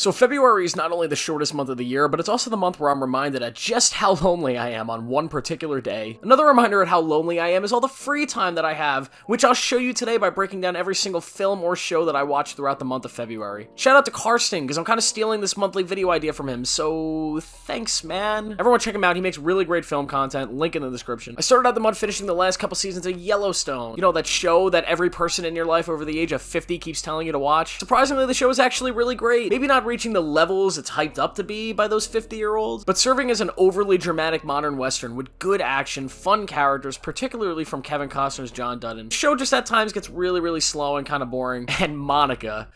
So February is not only the shortest month of the year, but it's also the month where I'm reminded at just how lonely I am on one particular day. Another reminder at how lonely I am is all the free time that I have, which I'll show you today by breaking down every single film or show that I watched throughout the month of February. Shout out to KARSTEN, because I'm kind of stealing this monthly video idea from him, so thanks, man. Everyone check him out, he makes really great film content, link in the description. I started out the month finishing the last couple seasons of Yellowstone. You know, that show that every person in your life over the age of 50 keeps telling you to watch? Surprisingly, the show is actually really great. Maybe not reaching the levels it's hyped up to be by those 50-year-olds, but serving as an overly dramatic modern western with good action, fun characters, particularly from Kevin Costner's John Dutton. The show just at times gets really slow and kind of boring. And Monica.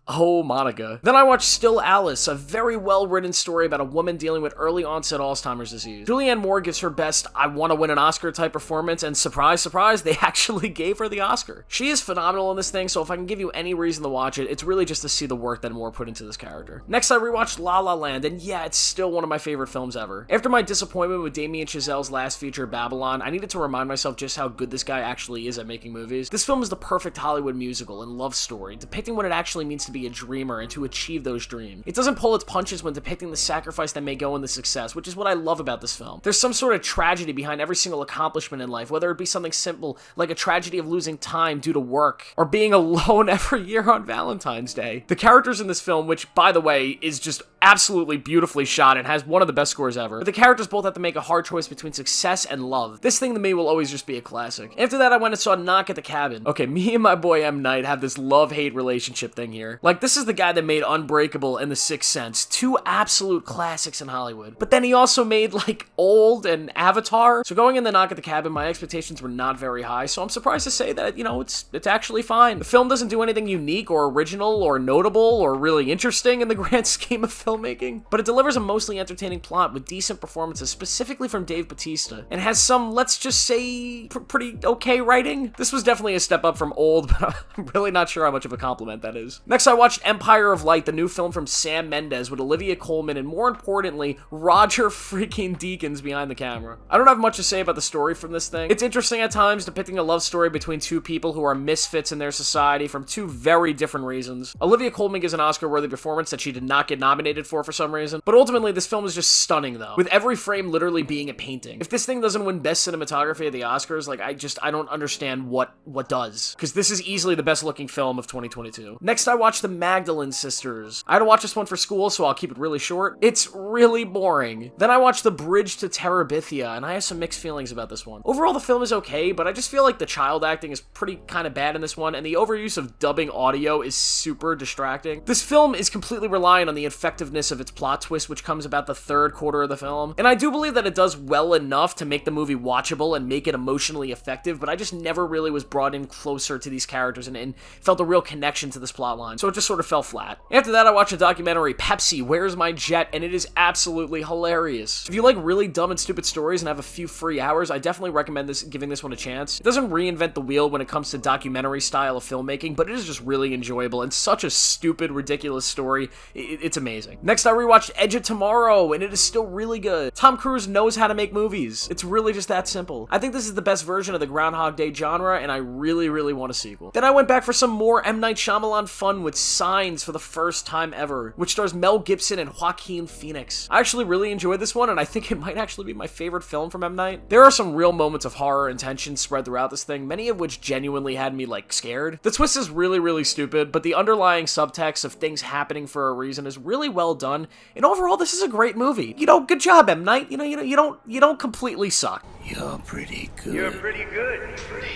Oh, Monica. Then I watched Still Alice, a very well-written story about a woman dealing with early-onset Alzheimer's disease. Julianne Moore gives her best I want to win an Oscar type performance, and surprise, surprise, they actually gave her the Oscar. She is phenomenal in this thing, so if I can give you any reason to watch it, it's really just to see the work that Moore put into this character. Next, I rewatched La La Land, and yeah, it's still one of my favorite films ever. After my disappointment with Damien Chazelle's last feature, Babylon, I needed to remind myself just how good this guy actually is at making movies. This film is the perfect Hollywood musical and love story, depicting what it actually means to be a dreamer and to achieve those dreams. It doesn't pull its punches when depicting the sacrifice that may go in the success, which is what I love about this film. There's some sort of tragedy behind every single accomplishment in life, whether it be something simple like a tragedy of losing time due to work, or being alone every year on Valentine's Day. The characters in this film, which by the way is just absolutely beautifully shot and has one of the best scores ever, but the characters both have to make a hard choice between success and love. This thing to me will always just be a classic. After that, I went and saw Knock at the Cabin. Okay, me and my boy M. Night have this love-hate relationship thing here. Like, this is the guy that made Unbreakable and The Sixth Sense, two absolute classics in Hollywood. But then he also made, like, Old and Avatar. So going in the Knock at the Cabin, my expectations were not very high, so I'm surprised to say that, you know, it's actually fine. The film doesn't do anything unique or original or notable or really interesting in the grand scheme of filmmaking, but it delivers a mostly entertaining plot with decent performances, specifically from Dave Bautista, and has some, let's just say, pretty okay writing. This was definitely a step up from Old, but I'm really not sure how much of a compliment that is. Next, I watched Empire of Light, the new film from Sam Mendes with Olivia Colman and, more importantly, Roger freaking Deakins behind the camera. I don't have much to say about the story from this thing. It's interesting at times, depicting a love story between two people who are misfits in their society from two very different reasons. Olivia Colman gives an Oscar-worthy performance that she did not get nominated for some reason, but ultimately this film is just stunning though, with every frame literally being a painting. If this thing doesn't win Best Cinematography at the Oscars, like, I don't understand what does, because this is easily the best looking film of 2022. Next, I watched The Magdalene Sisters. I had to watch this one for school, so I'll keep it really short. It's really boring. Then I watched The Bridge to Terabithia, and I have some mixed feelings about this one. Overall, the film is okay, but I just feel like the child acting is pretty kind of bad in this one, and the overuse of dubbing audio is super distracting. This film is completely reliant on the effectiveness of its plot twist, which comes about the third quarter of the film, and I do believe that it does well enough to make the movie watchable and make it emotionally effective, but I just never really was brought in closer to these characters and felt a real connection to this plotline, so it just sort of fell flat. After that, I watched a documentary, Pepsi, Where's My Jet, and it is absolutely hilarious. If you like really dumb and stupid stories and have a few free hours, I definitely recommend giving this one a chance. It doesn't reinvent the wheel when it comes to documentary style of filmmaking, but it is just really enjoyable and such a stupid, ridiculous story. It's amazing. Next, I rewatched Edge of Tomorrow, and it is still really good. Tom Cruise knows how to make movies. It's really just that simple. I think this is the best version of the Groundhog Day genre, and I really want a sequel. Then I went back for some more M. Night Shyamalan fun with Signs for the first time ever, which stars Mel Gibson and Joaquin Phoenix. I actually really enjoyed this one, and I think it might actually be my favorite film from M. Night. There are some real moments of horror and tension spread throughout this thing, many of which genuinely had me, like, scared. The twist is really stupid, but the underlying subtext of things happening for a reason is really well done, and overall, this is a great movie. You know, good job, M. Night. You know, you don't completely suck. You're pretty good. You're pretty good. Pretty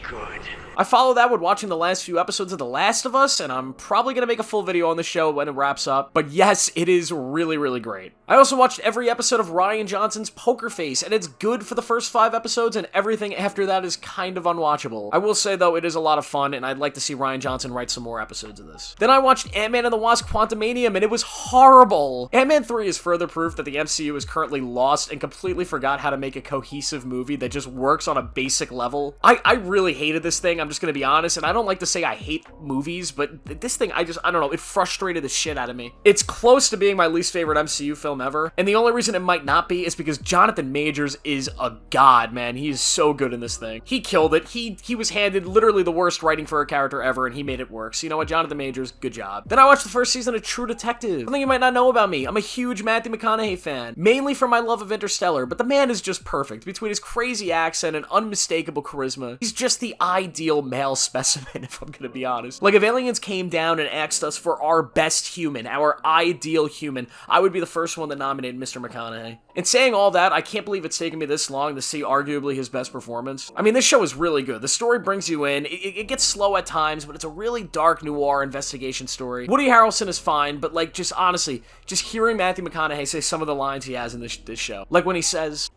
good. I follow that with watching the last few episodes of The Last of Us, and I'm probably going to make a full video on the show when it wraps up, but yes, it is really great. I also watched every episode of Rian Johnson's Poker Face, and it's good for the first 5 episodes, and everything after that is kind of unwatchable. I will say, though, it is a lot of fun, and I'd like to see Rian Johnson write some more episodes of this. Then I watched Ant-Man and the Wasp: Quantumanium, and it was horrible! Ant-Man 3 is further proof that the MCU is currently lost and completely forgot how to make a cohesive movie that just works on a basic level. I really hated this thing. I'm just gonna be honest, and I don't like to say I hate movies, but this thing, I don't know, it frustrated the shit out of me. It's close to being my least favorite MCU film film ever. And the only reason it might not be is because Jonathan Majors is a god, man. He is so good in this thing. He killed it. He was handed literally the worst writing for a character ever, and he made it work. So you know what, Jonathan Majors, good job. Then I watched the first season of True Detective. Something you might not know about me. I'm a huge Matthew McConaughey fan, mainly for my love of Interstellar, but the man is just perfect. Between his crazy accent and unmistakable charisma, he's just the ideal male specimen, if I'm gonna be honest. Like, if aliens came down and asked us for our best human, our ideal human, I would be the first one to nominate Mr. McConaughey. And saying all that, I can't believe it's taken me this long to see arguably his best performance. I mean, this show is really good. The story brings you in. It gets slow at times, but it's a really dark noir investigation story. Woody Harrelson is fine, but like, just honestly, just hearing Matthew McConaughey say some of the lines he has in this show. Like when he says,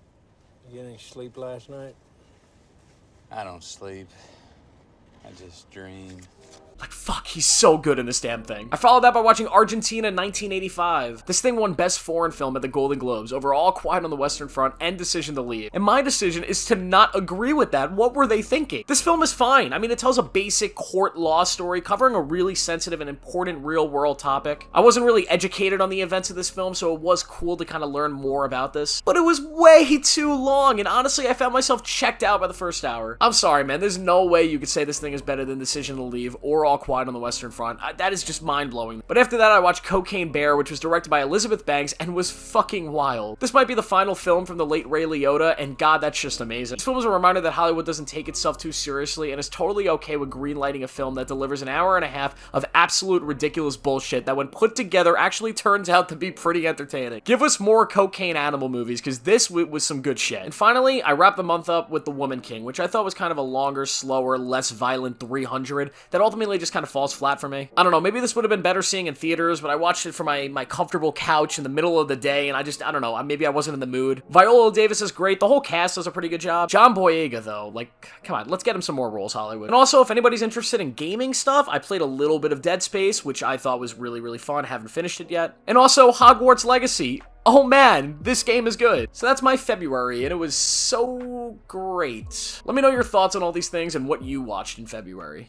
"You get any sleep last night?" I don't sleep. I just dream. like, fuck, he's so good in this damn thing. I followed that by watching Argentina 1985. This thing won Best Foreign Film at the Golden Globes over All Quiet on the Western Front and Decision to Leave. And my decision is to not agree with that. What were they thinking? This film is fine. I mean, it tells a basic court law story covering a really sensitive and important real-world topic. I wasn't really educated on the events of this film, so it was cool to kind of learn more about this. But it was way too long, and honestly, I found myself checked out by the first hour. I'm sorry, man. There's no way you could say this thing is better than Decision to Leave or All Quiet on the Western Front. That is just mind-blowing. But after that, I watched Cocaine Bear, which was directed by Elizabeth Banks and was fucking wild. This might be the final film from the late Ray Liotta, and god, that's just amazing. This film is a reminder that Hollywood doesn't take itself too seriously and is totally okay with greenlighting a film that delivers an hour and a half of absolute ridiculous bullshit that when put together actually turns out to be pretty entertaining. Give us more cocaine animal movies, because this was some good shit. And finally, I wrapped the month up with The Woman King, which I thought was kind of a longer, slower, less violent 300 that ultimately just kind of falls flat for me. I don't know, maybe this would have been better seeing in theaters, but I watched it from my comfortable couch in the middle of the day, and I don't know, maybe I wasn't in the mood. Viola Davis is great, the whole cast does a pretty good job. John Boyega, though, like, come on, let's get him some more roles, Hollywood. And also, if anybody's interested in gaming stuff, I played a little bit of Dead Space, which I thought was really fun, haven't finished it yet. And also, Hogwarts Legacy. Oh man, this game is good. So that's my February, and it was so great. Let me know your thoughts on all these things and what you watched in February.